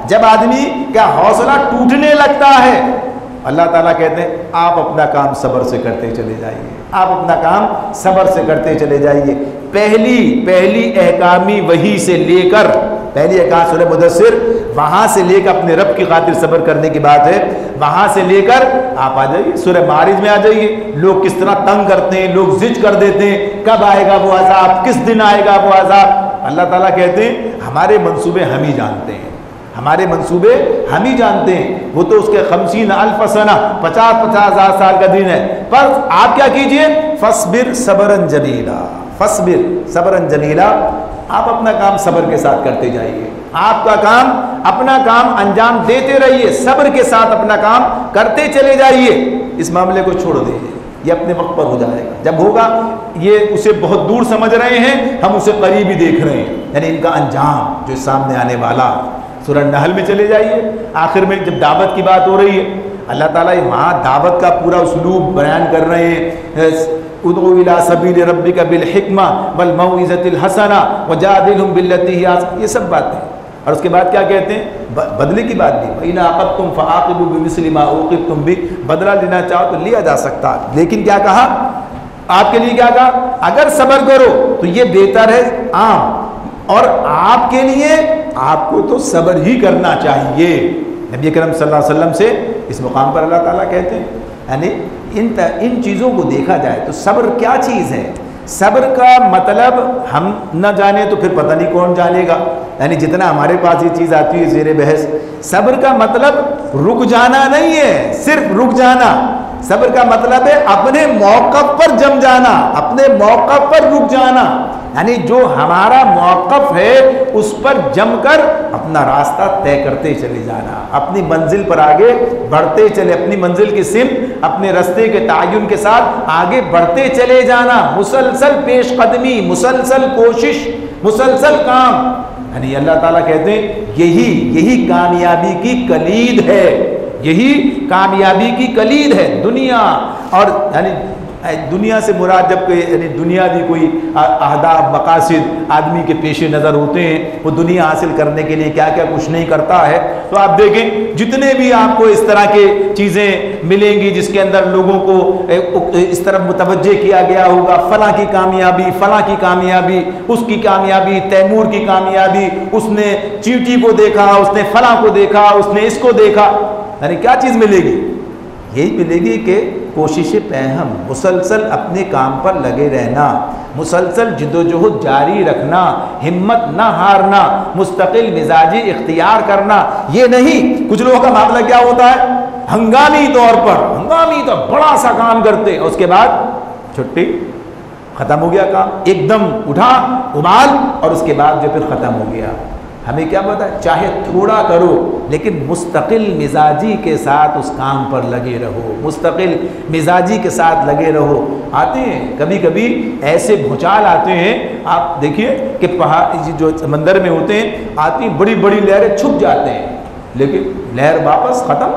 Speaker 2: جب آدمی کا حوصلہ ٹوٹنے لگتا ہے، اللہ تعالیٰ کہتے ہیں آپ اپنا کام صبر سے کرتے چلے جائیے، آپ اپنا کام صبر سے کرتے چلے جائیے۔ پہلی احکامی وحی سے لے کر، پہلی احکام سورہ مدثر، وہاں سے لے کر اپنے رب کی خاطر صبر کرنے کی بات ہے، وہاں سے لے کر آپ آ جائیے سورہ معارج میں آ جائیے، لوگ کس طرح تنگ کرتے ہیں، لوگ زج کر دیتے ہیں، کب آئے گا وہ عذاب، کس دن آئے گا وہ عذاب، اللہ تعالیٰ کہتے ہیں ہمارے منصوبے ہم ہی جانتے ہیں، ہمارے منصوبے ہم ہی جانتے ہیں، وہ تو اس کے 50,000 سنہ 50,000 سال کا دن ہے، پر آپ کیا کیجئے، فصبر صبرا جمیلا، فصبر صبرا جمیلا، آپ اپنا کام صبر کے ساتھ کرتے جائیے، آپ کا کام اپنا کام انجام دیتے رہیے، صبر کے ساتھ اپنا کام کرتے چلے جائیے، اس معاملے کو چھوڑ دیجیے، یہ اپنے وقت پر ہو جائے گا، جب ہوگا یہ اسے بہت دور سمجھ رہے ہیں، ہم اسے قریب ہی دیکھ رہے ہیں، یعنی ان کا انجام جو سامنے آنے والا۔ سورہ نحل میں چلے جائیے، آخر میں جب دعوت کی بات ہو رہی ہے، اللہ تعالیٰ وہاں دعوت کا پورا اسلوب بیان کر رہے ہیں، ادعو الی سبیل ربک بالحکمہ والموعظۃ الحسنہ وجادلہم باللتی ہی احسن، یہ سب باتیں، اور اس کے بعد کیا کہتے ہیں؟ بدلے کی بات بھی، وَإِنْ عَاقَبْتُمْ فَعَاقِبُوا بِمِثْلِ مَا عُوقِبْتُمْ بِهِ، بدلہ لینا چاہو تو لیا جا سکتا، لیکن کیا کہا آپ کے لیے؟ کیا کہا؟ اگر صبر کرو تو یہ بہتر ہے عام، اور آپ کے لیے آپ کو تو صبر ہی کرنا چاہیے۔ نبی کرم صلی اللہ علیہ وسلم سے اس مقام پر اللہ تعالیٰ کہتے ہیں، یعنی ان چیزوں کو دیکھا جائے تو صبر کیا چیز ہے؟ صبر کا مطلب ہم نہ جانے تو پھر پتہ نہیں کون جانے گا، یعنی جتنا ہمارے پاس یہ چیز آتی ہے زیر بحث، صبر کا مطلب رک جانا نہیں ہے، صرف رک جانا، صبر کا مطلب ہے اپنے موقف پر جم جانا، اپنے موقف پر رک جانا، یعنی جو ہمارا موقف ہے اس پر جم کر اپنا راستہ طے کرتے چلے جانا، اپنی منزل پر آگے بڑھتے چلے، اپنی منزل کی سمت اپنے راستے کے تعین کے ساتھ آگے بڑھتے چلے جانا، مسلسل پیش قدمی، مسلسل کوشش، مسلسل کام، یعنی اللہ تعالیٰ کہتے ہیں یہی کامیابی کی کلید ہے، یہی کامیابی کی کلید ہے۔ دنیا اور یعنی دنیا سے مراد جب کہ یعنی دنیا بھی کوئی اہداف مقاصد آدمی کے پیش نظر ہوتے ہیں، وہ دنیا حاصل کرنے کے لیے کیا کیا کچھ نہیں کرتا ہے، تو آپ دیکھیں جتنے بھی آپ کو اس طرح کے چیزیں ملیں گی جس کے اندر لوگوں کو اس طرف متوجہ کیا گیا ہوگا، فلاں کی کامیابی، فلاں کی کامیابی، اس کی کامیابی، تیمور کی کامیابی، اس نے چیٹی کو دیکھا، اس نے فلاں کو دیکھا، اس نے اس کو دیکھا، یعنی کیا چیز ملے گی؟ یہی ملے گی کہ کوشش پہم، مسلسل اپنے کام پر لگے رہنا، مسلسل جدوجہد جاری رکھنا، ہمت نہ ہارنا، مستقل مزاجی اختیار کرنا۔ یہ نہیں، کچھ لوگوں کا معاملہ کیا ہوتا ہے، ہنگامی طور بڑا سا کام کرتے، اس کے بعد چھٹی، ختم ہو گیا کام، ایک دم اٹھا ابال اور اس کے بعد جو پھر ختم ہو گیا۔ ہمیں کیا پتا ہے، چاہے تھوڑا کرو لیکن مستقل مزاجی کے ساتھ اس کام پر لگے رہو، مستقل مزاجی کے ساتھ لگے رہو۔ آتے ہیں کبھی کبھی ایسے بھوچال آتے ہیں، آپ دیکھیے کہ پہاڑ جو سمندر میں ہوتے ہیں، آتی بڑی بڑی لہریں چھپ جاتے ہیں لیکن لہر واپس ختم،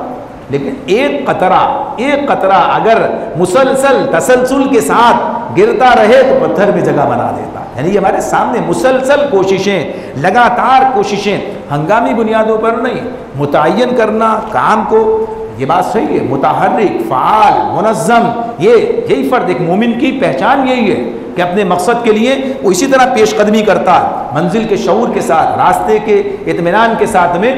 Speaker 2: لیکن ایک قطرہ اگر مسلسل تسلسل کے ساتھ گرتا رہے تو پتھر میں جگہ بنا دیتا۔ یعنی یہ ہمارے سامنے مسلسل کوششیں، لگاتار کوششیں، ہنگامی بنیادوں پر نہیں، متعین کرنا کام کو، یہ بات صحیح ہے، متحرک، فعال، منظم، یہی فرد ایک مومن کی پہچان یہی ہے کہ اپنے مقصد کے لیے وہ اسی طرح پیش قدمی کرتا ہے، منزل کے شعور کے ساتھ، راستے کے اطمینان کے ساتھ میں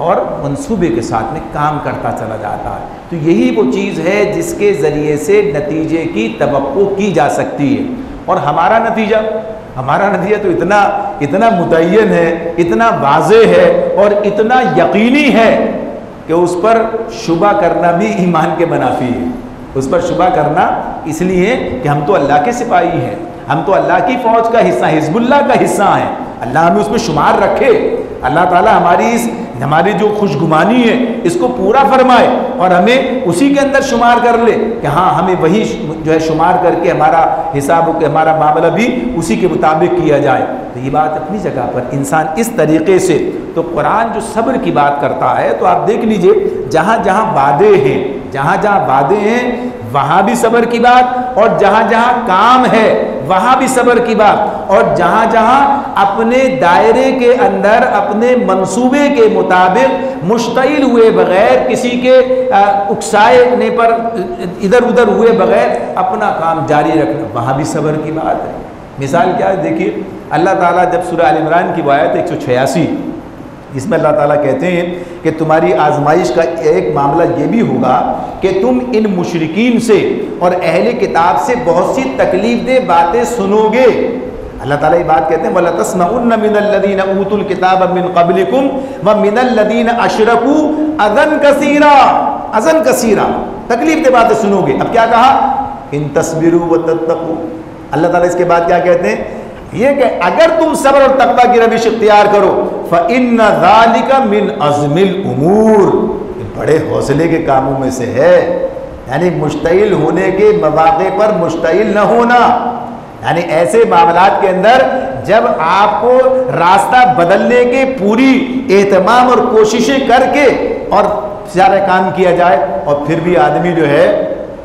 Speaker 2: اور منصوبے کے ساتھ میں کام کرتا چلا جاتا ہے۔ تو یہی وہ چیز ہے جس کے ذریعے سے نتیجے کی توقع کی جا سکتی ہے، اور ہمارا نتیجہ تو اتنا متعین ہے، اتنا واضح ہے اور اتنا یقینی ہے کہ اس پر شبہ کرنا بھی ایمان کے منافی ہے۔ اس پر شبہ کرنا اس لیے کہ ہم تو اللہ کے سپاہی ہیں، ہم تو اللہ کی فوج کا حصہ، حزب اللہ کا حصہ ہیں، اللہ ہمیں اس میں شمار رکھے، اللہ تعالیٰ ہماری جو خوشگمانی ہے اس کو پورا فرمائے اور ہمیں اسی کے اندر شمار کر لے کہ ہاں ہمیں وہی جو ہے شمار کر کے ہمارا حساب ہمارا معاملہ بھی اسی کے مطابق کیا جائے۔ تو یہ بات اپنی جگہ پر انسان اس طریقے سے، تو قرآن جو صبر کی بات کرتا ہے تو آپ دیکھ لیجئے جہاں جہاں وعدے ہیں وہاں بھی صبر کی بات، اور جہاں جہاں کام ہے وہاں بھی صبر کی بات، اور جہاں جہاں اپنے دائرے کے اندر اپنے منصوبے کے مطابق مشتعل ہوئے بغیر، کسی کے اکسانے پر ادھر ادھر ہوئے بغیر اپنا کام جاری رکھنا، وہاں بھی صبر کی بات ہے۔ مثال کیا ہے، دیکھیے اللہ تعالیٰ جب سورہ آل عمران کی آیت 186 اس میں اللہ تعالیٰ کہتے ہیں کہ تمہاری آزمائش کا ایک معاملہ یہ بھی ہوگا کہ تم ان مشرکین سے اور اہل کتاب سے بہت سی تکلیف دہ باتیں سنو گے۔ اللہ تعالیٰ یہ بات کہتے ہیں وَلَتَسْمَعُنَّ مِنَ الَّذِينَ أُوتُوا الْكِتَابَ مِنْ قَبْلِكُمْ وَمِنَ الَّذِينَ أَشْرَكُوا أَذًى كَثِيرًا، تکلیف دہ باتیں سنو گے۔ اب کیا کہا، إِن تَصْبِرُوا وَتَتَّقُوا، اللہ تعالیٰ اس کے بعد کیا کہتے ہیں، یہ کہ اگر تم صبر اور تقوی کی روش اختیار کرو فإن ذلك من عزم الامور، بڑے حوصلے کے کاموں میں سے ہے، یعنی مشتعل ہونے کے مواقع پر مشتعل نہ ہونا، یعنی ایسے معاملات کے اندر جب آپ کو راستہ بدلنے کے پوری اہتمام اور کوششیں کر کے اور سارا کام کیا جائے اور پھر بھی آدمی جو ہے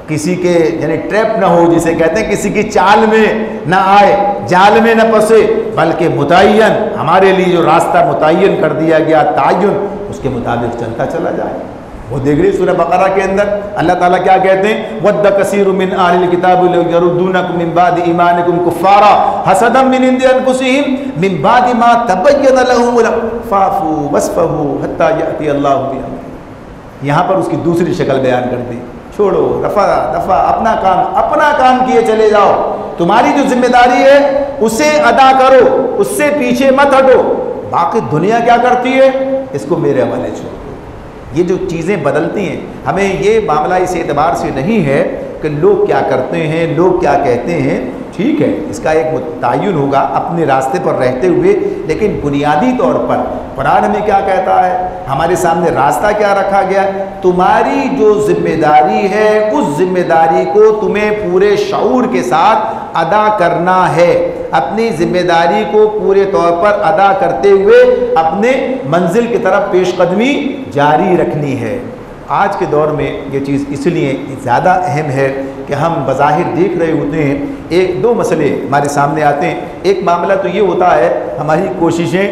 Speaker 2: کسی کے یعنی ٹریپ نہ ہو، جسے کہتے ہیں کسی کی چال میں نہ آئے، جال میں نہ پھنسے، بلکہ متعین ہمارے لیے جو راستہ متعین کر دیا گیا تعین اس کے مطابق چلتا چلا جائے۔ وہ دیکھ رہی سورہ بقرہ کے اندر اللہ تعالیٰ کیا کہتے ہیں، وَدَّ كَثِيرٌ مِّنْ أَهْلِ الْكِتَابِ لَوْ يَرُدُّونَكُم مِّن بَعْدِ إِيمَانِكُمْ كُفَّارًا حَسَدًا مِّنْ عِندِ أَنفُسِهِم مِّن بَعْدِ مَا تَبَيَّنَ لَهُمُ الْحَقُّ فَاعْفُوا وَاصْفَحُوا حَتَّىٰ يَأْتِيَ اللَّهُ بِأَمْرِهِ۔ یہاں پر اس کی دوسری شکل بیان کر دی، چھوڑو دفع اپنا کام کیے چلے جاؤ، تمہاری جو ذمہ داری ہے اسے ادا کرو، اس سے پیچھے مت ہٹو، باقی دنیا کیا کرتی ہے اس کو میرے حوالے چھوڑو۔ یہ جو چیزیں بدلتی ہیں، ہمیں یہ معاملہ اس اعتبار سے نہیں ہے کہ لوگ کیا کرتے ہیں، لوگ کیا کہتے ہیں، ٹھیک ہے اس کا ایک تعین ہوگا اپنے راستے پر رہتے ہوئے، لیکن بنیادی طور پر قرآن ہمیں کیا کہتا ہے، ہمارے سامنے راستہ کیا رکھا گیا، تمہاری جو ذمہ داری ہے اس ذمہ داری کو تمہیں پورے شعور کے ساتھ ادا کرنا ہے، اپنی ذمہ داری کو پورے طور پر ادا کرتے ہوئے اپنے منزل کی طرف پیش قدمی جاری رکھنی ہے۔ آج کے دور میں یہ چیز اس لیے زیادہ اہم ہے کہ ہم بظاہر دیکھ رہے ہوتے ہیں، ایک دو مسئلے ہمارے سامنے آتے ہیں۔ ایک معاملہ تو یہ ہوتا ہے ہماری کوششیں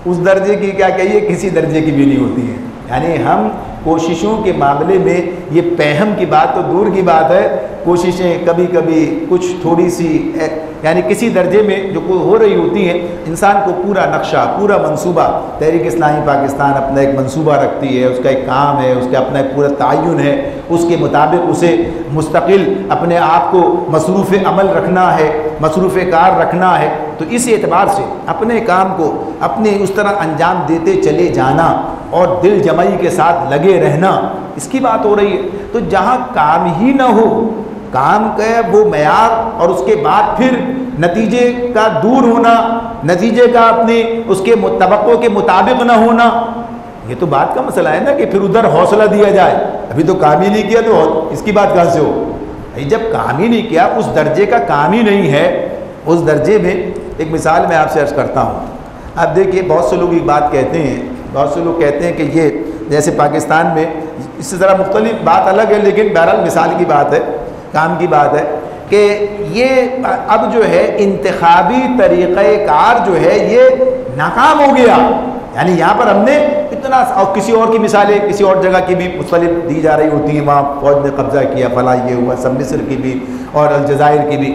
Speaker 2: اس درجے کی کیا کہیے کسی درجے کی بھی نہیں ہوتی ہیں، یعنی ہم کوششوں کے معاملے میں یہ پہم کی بات تو دور کی بات ہے، کوششیں کبھی کبھی کچھ تھوڑی سی یعنی کسی درجے میں جو ہو رہی ہوتی ہیں، انسان کو پورا نقشہ پورا منصوبہ، تحریک اسلامی پاکستان اپنا ایک منصوبہ رکھتی ہے، اس کا ایک کام ہے، اس کا اپنا ایک پورا تعین ہے، اس کے مطابق اسے مستقل اپنے آپ کو مصروف عمل رکھنا ہے، مصروف کار رکھنا ہے، تو اس اعتبار سے اپنے کام کو اپنے اس طرح انجام دیتے چلے جانا اور دل جمعی کے ساتھ لگے رہنا، اس کی بات ہو رہی ہے۔ تو جہاں کام ہی نہ ہو، کام کا وہ معیار اور اس کے بعد پھر نتیجے کا دور ہونا، نتیجے کا اپنے اس کے توقع کے مطابق نہ ہونا، یہ تو بات کا مسئلہ ہے نا کہ پھر ادھر حوصلہ دیا جائے، ابھی تو کام ہی نہیں کیا تو اس کی بات کہاں سے ہو؟ جب کام ہی نہیں کیا، اس درجے کا کام ہی نہیں ہے، اس درجے میں ایک مثال میں آپ سے عرض کرتا ہوں۔ اب دیکھیے بہت سے لوگ یہ بات کہتے ہیں، بہت سے لوگ کہتے ہیں کہ یہ جیسے پاکستان میں اس سے ذرا مختلف بات الگ ہے، لیکن بہرحال مثال کی بات ہے، کام کی بات ہے کہ یہ اب جو ہے انتخابی طریقہ کار جو ہے یہ ناکام ہو گیا، یعنی یہاں پر ہم نے اتنا، اور کسی اور کی مثالیں کسی اور جگہ کی بھی مختلف دی جا رہی ہوتی ہیں، وہاں فوج نے قبضہ کیا، فلاں یہ ہوا، سب مصر کی بھی اور الجزائر کی بھی،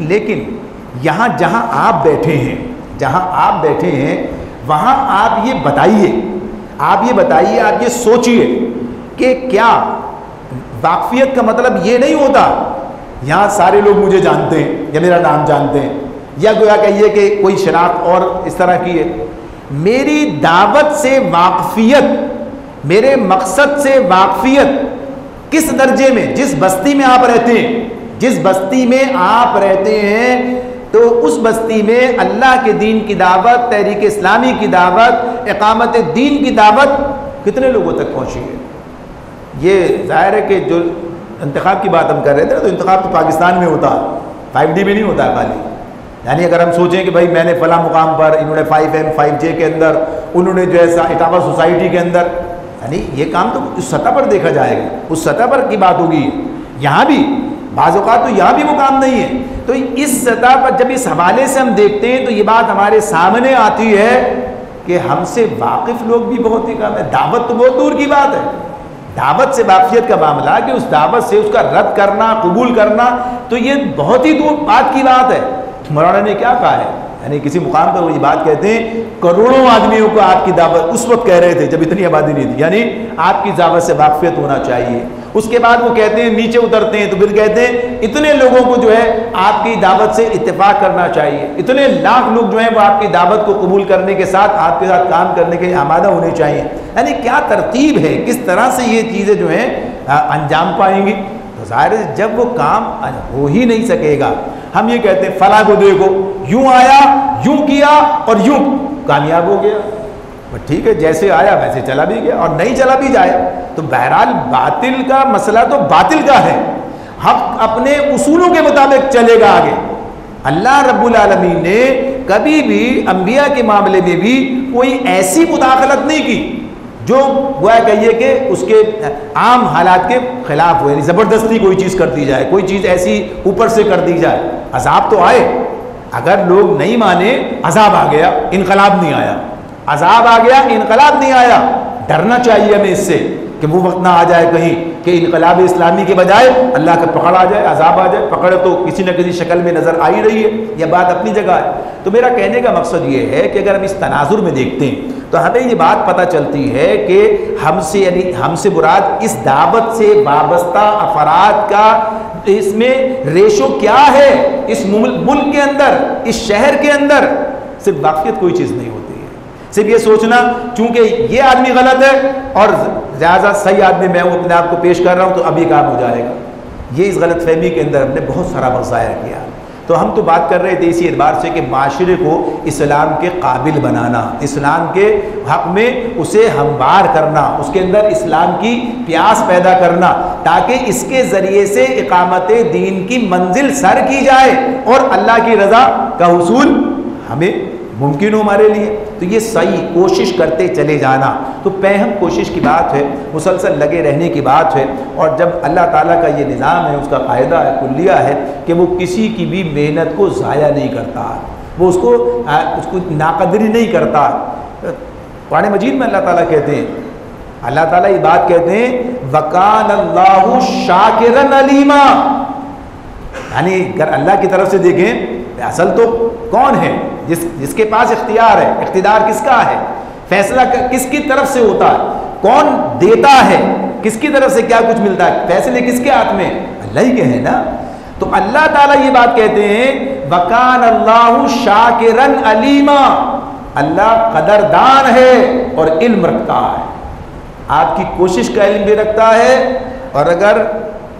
Speaker 2: لیکن یہاں جہاں آپ بیٹھے ہیں وہاں آپ یہ بتائیے، آپ یہ سوچئے کہ کیا واقفیت کا مطلب یہ نہیں ہوتا یہاں سارے لوگ مجھے جانتے ہیں یا میرا نام جانتے ہیں، یا گویا کہیے کہ کوئی شناخت اور اس طرح کی ہے، میری دعوت سے واقفیت، میرے مقصد سے واقفیت کس درجے میں، جس بستی میں آپ رہتے ہیں تو اس بستی میں اللہ کے دین کی دعوت، تحریک اسلامی کی دعوت، اقامت دین کی دعوت کتنے لوگوں تک پہنچی ہے؟ یہ ظاہر ہے کہ جو انتخاب کی بات ہم کر رہے تھے تو انتخاب تو پاکستان میں ہوتا ہے، 5D میں نہیں ہوتا ہے خالی، یعنی اگر ہم سوچیں کہ بھائی میں نے فلاں مقام پر، انہوں نے 5M 5J کے اندر، انہوں نے جو ہے اٹاوا سوسائٹی کے اندر، یعنی یہ کام تو اس سطح پر دیکھا جائے گا، اس سطح پر کی بات ہوگی، یہاں بھی بعض اوقات تو یہاں بھی وہ کام نہیں ہے، تو اس سطح پر جب اس حوالے سے ہم دیکھتے ہیں تو یہ بات ہمارے سامنے آتی ہے کہ ہم سے واقف لوگ بھی بہت ہی کم ہے، دعوت تو بہت دور کی بات ہے، دعوت سے واقفیت کا معاملہ کہ اس دعوت سے اس کا رد کرنا، قبول کرنا، تو یہ بہت ہی دور بات کی بات ہے۔ مولانا نے کیا کہا ہے، یعنی کسی مقام پر وہ یہ بات کہتے ہیں، کروڑوں آدمیوں کو آپ کی دعوت، اس وقت کہہ رہے تھے جب اتنی آبادی نہیں تھی، یعنی آپ کی دعوت سے واقفیت ہونا چاہیے، اس کے بعد وہ کہتے ہیں نیچے اترتے ہیں تو پھر کہتے ہیں اتنے لوگوں کو جو ہے آپ کی دعوت سے اتفاق کرنا چاہیے، اتنے لاکھ لوگ جو ہیں وہ آپ کی دعوت کو قبول کرنے کے ساتھ آپ کے ساتھ کام کرنے کے آمادہ ہونے چاہیے، یعنی کیا ترتیب ہے، کس طرح سے یہ چیزیں جو ہیں انجام پائیں گی؟ تو ظاہر ہے جب وہ کام ہو ہی نہیں سکے گا، ہم یہ کہتے ہیں فلاں کو دیکھو یوں آیا یوں کیا اور یوں کامیاب ہو گیا، ٹھیک ہے جیسے آیا ویسے چلا بھی گیا، اور نہیں چلا بھی جائے تو بہرحال باطل کا مسئلہ تو باطل کا ہے، حق اپنے اصولوں کے مطابق چلے گا آگے۔ اللہ رب العالمین نے کبھی بھی انبیاء کے معاملے میں بھی کوئی ایسی مداخلت نہیں کی جو گویا کہیے کہ اس کے عام حالات کے خلاف ہو، یعنی زبردستی کوئی چیز کر دی جائے، کوئی چیز ایسی اوپر سے کر دی جائے۔ عذاب تو آئے، اگر لوگ نہیں مانے عذاب آ گیا، انقلاب نہیں آیا، عذاب آ گیا انقلاب نہیں آیا۔ ڈرنا چاہیے ہمیں اس سے کہ وہ وقت نہ آ جائے کہیں کہ انقلاب اسلامی کے بجائے اللہ کا پکڑ آ جائے، عذاب آ جائے۔ پکڑ تو کسی نہ کسی شکل میں نظر آ ہی رہی ہے، یہ بات اپنی جگہ ہے۔ تو میرا کہنے کا مقصد یہ ہے کہ اگر ہم اس تناظر میں دیکھتے ہیں تو ہمیں یہ بات پتہ چلتی ہے کہ ہم سے یعنی ہم سے مراد اس دعوت سے وابستہ افراد کا اس میں ریشو کیا ہے، اس ملک کے اندر، اس شہر کے اندر صرف واقعیت کوئی چیز نہیں ہوتی ہے، صرف یہ سوچنا چونکہ یہ آدمی غلط ہے اور زیادہ صحیح آدمی میں ہوں، اپنے آپ کو پیش کر رہا ہوں تو اب یہ کام ہو جائے گا۔ یہ اس غلط فہمی کے اندر ہم نے بہت سارا وقت ضائع کیا۔ تو ہم تو بات کر رہے تھے اسی اعتبار سے کہ معاشرے کو اسلام کے قابل بنانا، اسلام کے حق میں اسے ہموار کرنا، اس کے اندر اسلام کی پیاس پیدا کرنا، تاکہ اس کے ذریعے سے اقامت دین کی منزل سر کی جائے اور اللہ کی رضا کا حصول ہمیں ممکن ہو ہمارے لیے۔ تو یہ صحیح کوشش کرتے چلے جانا، تو پہم کوشش کی بات ہے، مسلسل لگے رہنے کی بات ہے۔ اور جب اللہ تعالیٰ کا یہ نظام ہے، اس کا قاعدہ ہے، کلیہ ہے کہ وہ کسی کی بھی محنت کو ضائع نہیں کرتا، وہ اس کو ناقدری نہیں کرتا۔ قرآن مجید میں اللہ تعالیٰ کہتے ہیں، اللہ تعالیٰ یہ بات کہتے ہیں وَكَانَ اللَّهُ شَاكِرًا عَلِيمًا، یعنی اگر اللہ کی طرف سے دیکھیں اصل تو کون ہے جس کے پاس اختیار ہے، اقتدار کس کا ہے، فیصلہ کس کی طرف سے ہوتا ہے، کون دیتا ہے، کس کی طرف سے کیا کچھ ملتا ہے، فیصلے کس کے ہاتھ میں، اللہ ہی کے ہیں نا۔ تو اللہ تعالیٰ یہ بات کہتے ہیں وَكَانَ اللَّهُ شَاكِرًا عَلِيمًا، اللہ قدردان ہے اور علم رکھتا ہے، آپ کی کوشش کا علم بھی رکھتا ہے، اور اگر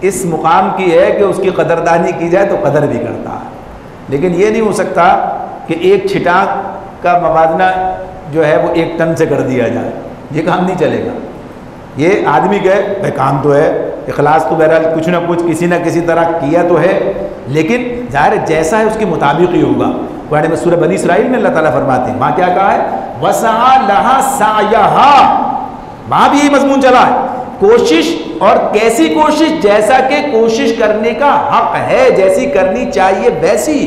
Speaker 2: اس مقام کی ہے کہ اس کی قدردانی کی جائے تو قدر بھی کرتا ہے۔ لیکن یہ نہیں ہو سکتا کہ ایک چھٹانک کا موازنہ جو ہے وہ 1 ٹن سے کر دیا جائے، یہ کام نہیں چلے گا۔ یہ آدمی کہے بھائی کام تو ہے، اخلاص تو بہرحال کچھ نہ کچھ کسی نہ کسی طرح کیا تو ہے، لیکن ظاہر ہے جیسا ہے اس کے مطابق ہی ہوگا۔ قرآن میں سورہ بنی اسرائیل میں اللہ تعالیٰ فرماتے ہیں، وہاں کیا کہا ہے وَسَعَى لَهَا سَعْيَهَا، وہاں بھی یہی مضمون چلا ہے، کوشش، اور کیسی کوشش، جیسا کہ کوشش کرنے کا حق ہے، جیسی کرنی چاہیے ویسی۔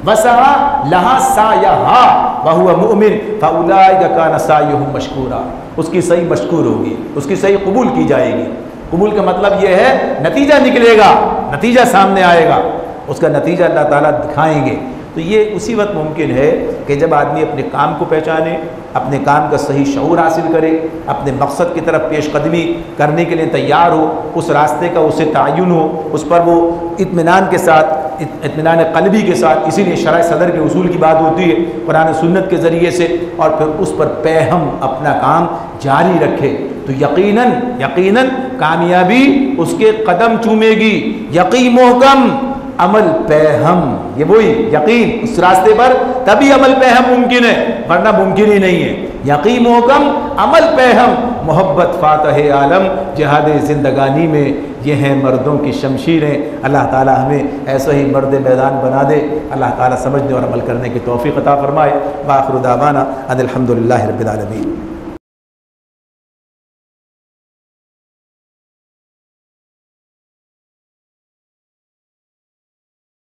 Speaker 2: وَسَعَى لَهَا سَعْيَهَا وَهُوَ مُؤْمِنٌ فَأُولَٰئِكَ كَانَ سَعْيُهُمْ مَشْكُورًا، اس کی صحیح مشکور ہوگی، اس کی صحیح قبول کی جائے گی۔ قبول کا مطلب یہ ہے نتیجہ نکلے گا، نتیجہ سامنے آئے گا، اس کا نتیجہ اللہ تعالیٰ دکھائیں گے۔ تو یہ اسی وقت ممکن ہے کہ جب آدمی اپنے کام کو پہچانے، اپنے کام کا صحیح شعور حاصل کرے، اپنے مقصد کی طرف پیش قدمی کرنے کے لیے تیار ہو، اس راستے کا اسے تعین ہو، اس پر وہ اطمینان کے ساتھ، اطمینان قلبی کے ساتھ، اسی لیے شرح صدر کے اصول کی بات ہوتی ہے قرآن و سنت کے ذریعے سے، اور پھر اس پر پیہم اپنا کام جاری رکھے تو یقیناً کامیابی اس کے قدم چومے گی۔ یقین محکم عمل پیہم، یہ وہی یقین اس راستے پر تبھی عمل پیہم ممکن ہے، ورنہ ممکن ہی نہیں ہے۔ یقین محکم عمل پیہم، محبت فاتح عالم، جہاد زندگانی میں یہ ہیں مردوں کی شمشیریں۔ اللہ تعالی ہمیں ایسا ہی مرد میدان بنا دے، اللہ تعالی سمجھنے اور عمل کرنے کی توفیق عطا فرمائے۔ وآخر دعوانا ان الحمد للہ رب العالمین۔